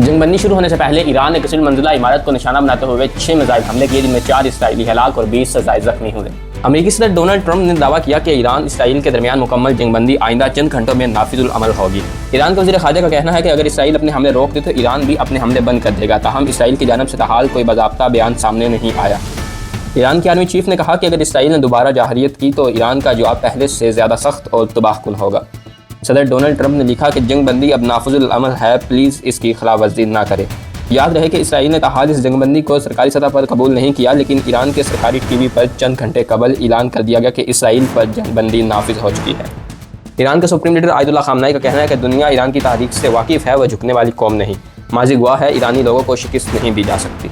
जंगबंदी शुरू होने से पहले ईरान ने किसी मंजिला इमारत को निशाना बनाते हुए 6 मिसाइल हमले किए, जिनमें 4 इसराइली हलाक और 20 से ज़ायद जख्मी हुए। अमेरिकी सदर डोनाल्ड ट्रंप ने दावा किया कि ईरान इसराइल के दरमियान मुकम्मल जंगबंदी आइंदा चंद घंटों में नाफिजुल अमल होगी। ईरान के वज़ीर ख़ारजा का कहना है कि अगर इसराइल अपने हमले रोक दे तो ईरान भी अपने हमले बंद कर देगा। ताहम इसराइल की जानिब से ताहाल कोई बाज़ाब्ता बयान सामने नहीं आया। ईरान के आर्मी चीफ ने कहा कि अगर इसराइल ने दोबारा जाहरियत की तो ईरान का जवाब पहले से ज़्यादा सख्त और तबाहकुन होगा। सदर डोनाल्ड ट्रंप ने लिखा कि जंगबंदी अब नाफिजुल अमल है, प्लीज़ इसकी खिलाफवर्जी ना करें। याद रहे कि इसराइल ने ताहाल इस जंगबंदी को सरकारी सतह पर कबूल नहीं किया, लेकिन ईरान के सरकारी टीवी पर चंद घंटे कबल ऐलान कर दिया गया कि इसराइल पर जंगबंदी नाफिज हो चुकी है। ईरान के सुप्रीम लीडर आयतुल्लाह ख़ामनेई का कहना है कि दुनिया ईरान की तारीख से वाकिफ़ है, वह झुकने वाली कौम नहीं। माजी गवाह है, ईरानी लोगों को शिकस्त नहीं दी जा सकती।